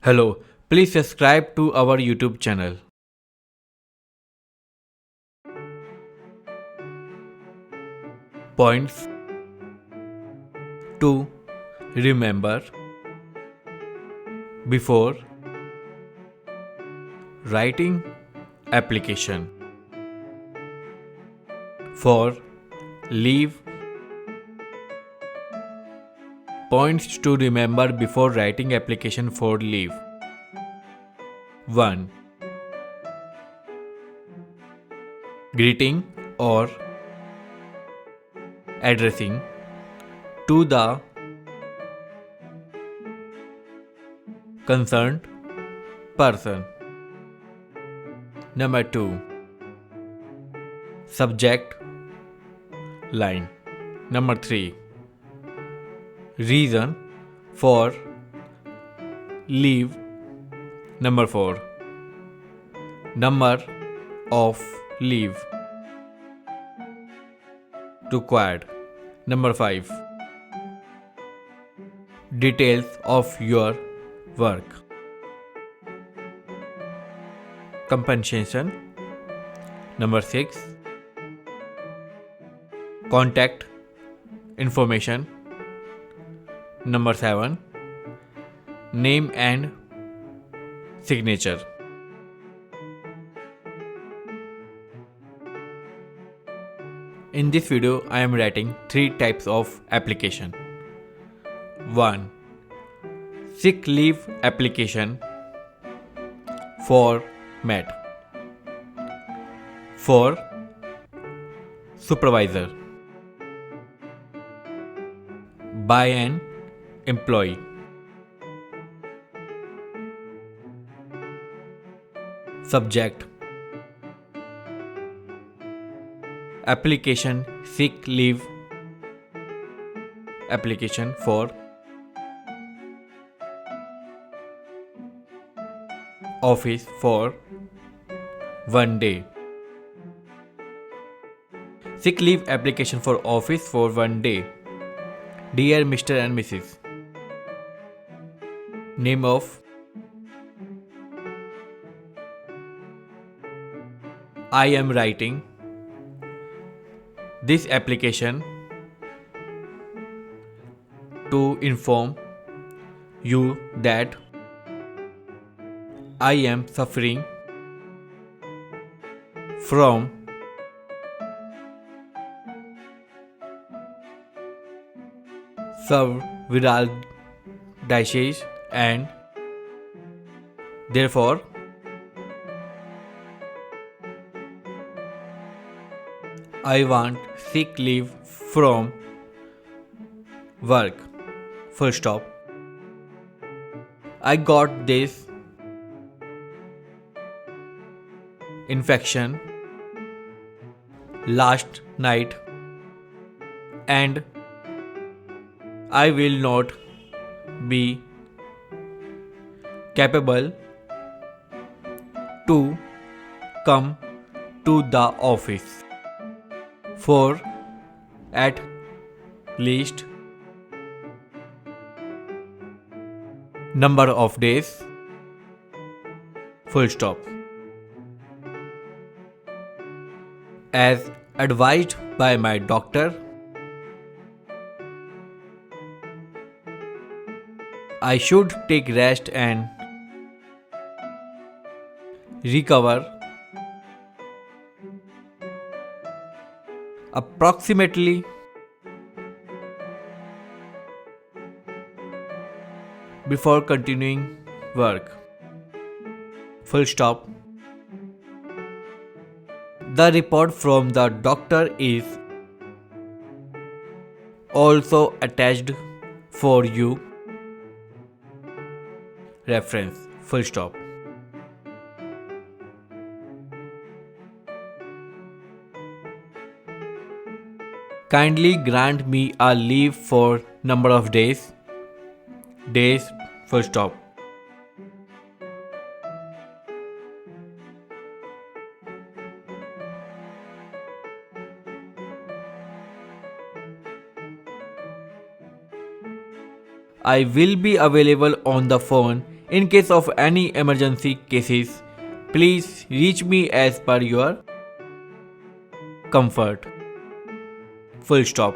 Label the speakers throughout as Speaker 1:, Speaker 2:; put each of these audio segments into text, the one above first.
Speaker 1: Hello, please subscribe to our YouTube channel. Points to remember before writing application for leave. Points to remember before writing application for leave. 1. Greeting or addressing to the concerned person. Number 2. Subject line. Number 3. Reason for leave. Number 4. Number of leave required. Number 5. Details of your work. Compensation. Number 6. Contact information. Number 7. Name and signature. In this video, I am writing 3 types of application. 1. Sick leave application format for supervisor by an employee. Subject application sick leave application for office for 1 day. Sick leave application for office for 1 day. Dear Mr. and Mrs. Name of I am writing this application to inform you that I am suffering from several diseases and therefore I want sick leave from work. Full stop. I got this infection last night and I will not be capable to come to the office for at least number of days. Full stop. As advised by my doctor, I should take rest and recover approximately before continuing work. Full stop. The report from the doctor is also attached for you. Reference. Full stop. Kindly grant me a leave for number of days. Days. Full stop. I will be available on the phone In case of any emergency cases, please reach me as per your comfort. Full stop.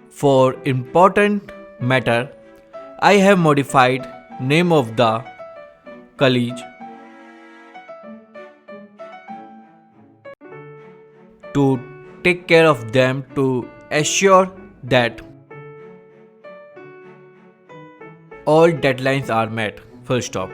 Speaker 1: For important matter, I have modified name of the college to take care of them to assure that all deadlines are met. Full stop.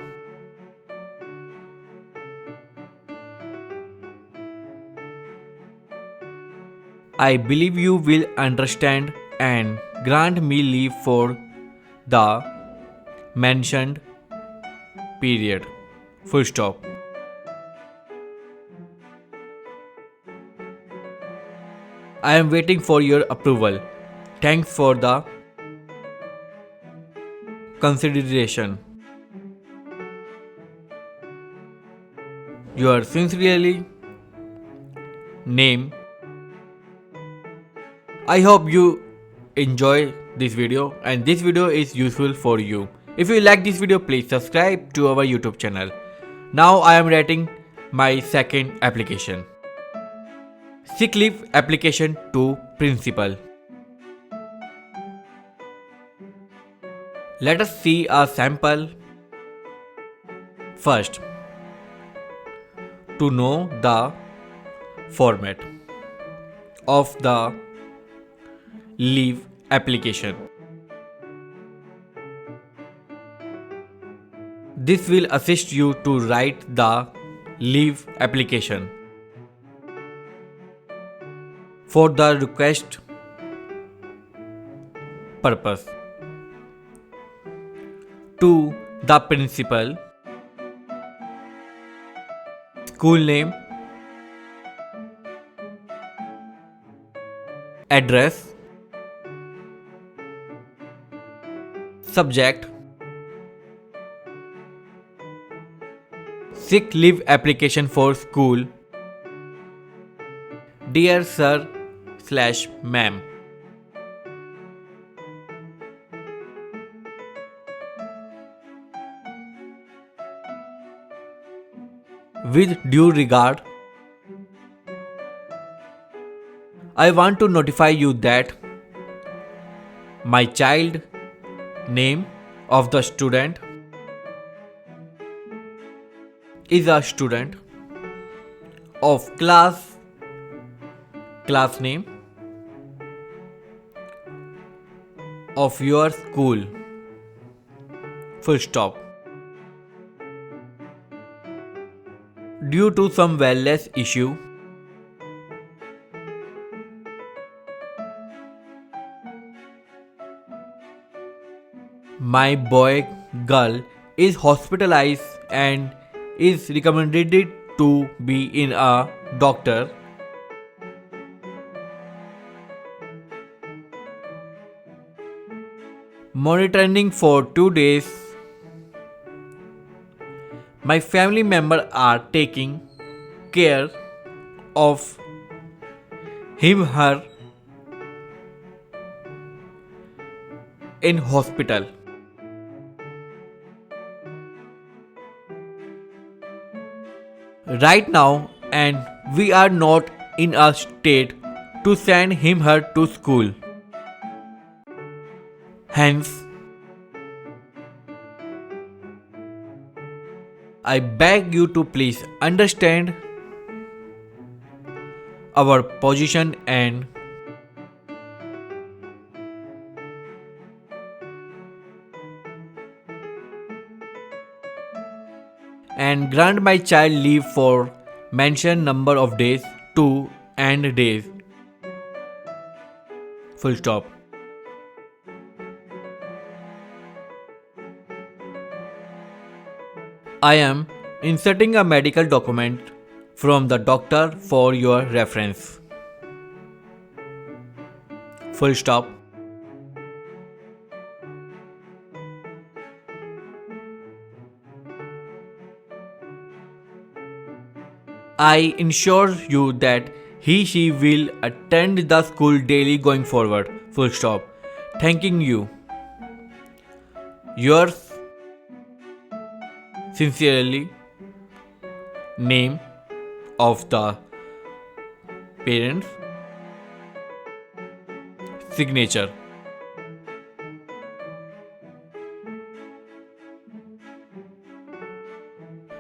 Speaker 1: I believe you will understand and grant me leave for the mentioned period. Full stop. I am waiting for your approval. Thanks for the consideration. Your sincerely name. I hope you enjoy this video and this video is useful for you. If you like this video, please subscribe to our YouTube channel. Now I am writing my second application. Sick leave application to principal. Let us see a sample. First, to know the format of the leave application. This will assist you to write the leave application. For the request purpose. To the principal. School name. Address. Subject. Sick leave application for school. Dear Sir/Ma'am. With due regard, I want to notify you that my child name of the student is a student of class name of your school. Full stop. Due to some wellness issue, my boy girl is hospitalized and is recommended to be in a doctor. Monitoring for 2 days. My family members are taking care of him/her in hospital. Right now, and we are not in a state to send him/her to school. Hence, I beg you to please understand our position and grant my child leave for mentioned number of days to end days. Full stop. I am inserting a medical document from the doctor for your reference. Full stop. I ensure you that She will attend the school daily going forward. Full stop. Thanking you. Yours sincerely. Name of the parents. Signature.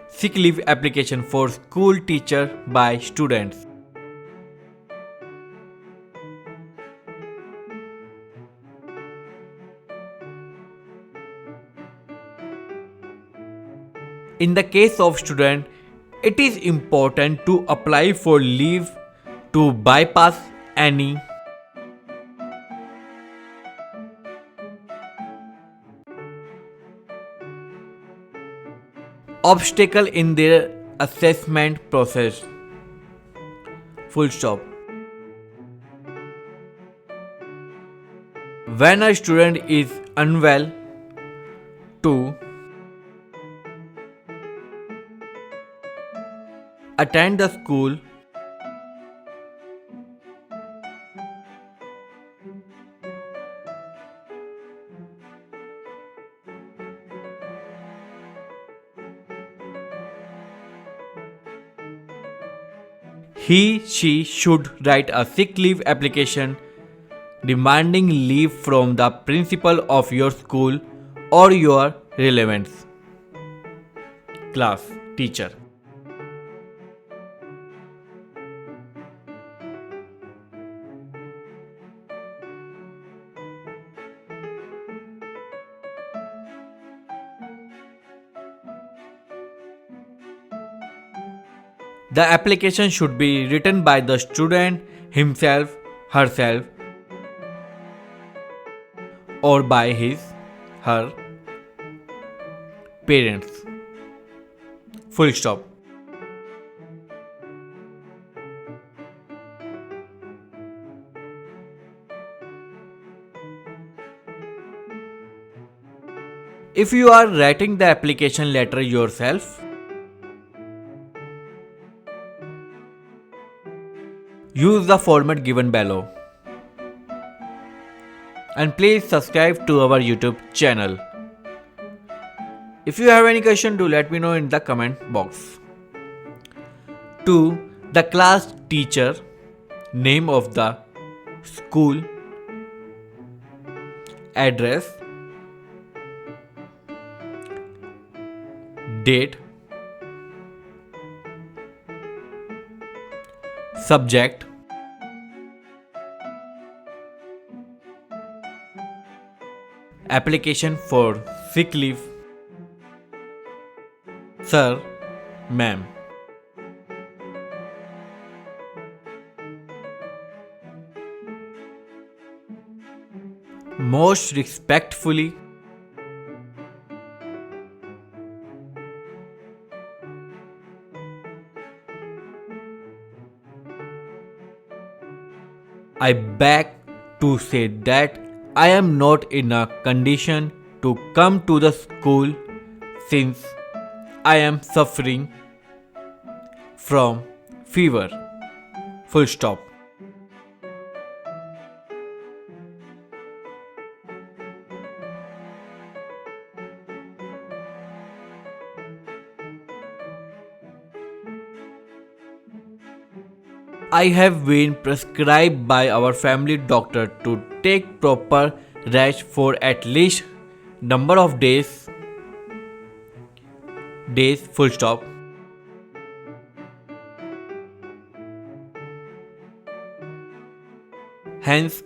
Speaker 1: Sick leave application for school teacher by students. In the case of student, it is important to apply for leave to bypass any obstacle in their assessment process. Full stop. When a student is unwell, to attend the school, she should write a sick leave application demanding leave from the principal of your school or your relevant class teacher. The application should be written by the student himself, herself, or by his, her parents. Full stop. If you are writing the application letter yourself, use the format given below. And please subscribe to our YouTube channel. If you have any question, do let me know in the comment box. 2. The class teacher, name of the school, address, date, subject, application for sick leave, sir, ma'am. Most respectfully, I beg to say that I am not in a condition to come to the school since I am suffering from fever. Full stop. I have been prescribed by our family doctor to take proper rest for at least number of days. Full stop. Hence,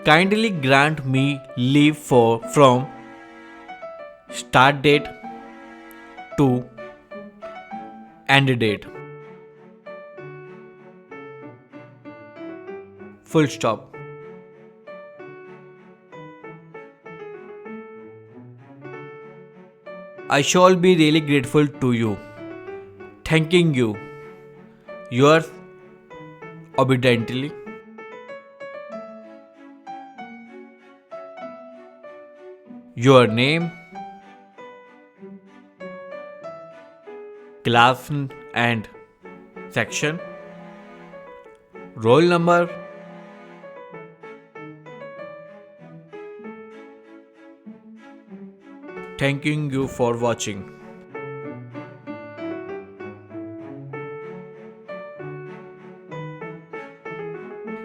Speaker 1: kindly grant me leave from start date to end date. Full stop. I shall be really grateful to you. Thanking you. Yours obediently. Your name, class and section, roll number, thanking you for watching.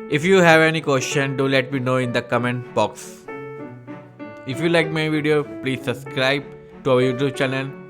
Speaker 1: If you have any question, do let me know in the comment box. If you like my video, please subscribe to our YouTube channel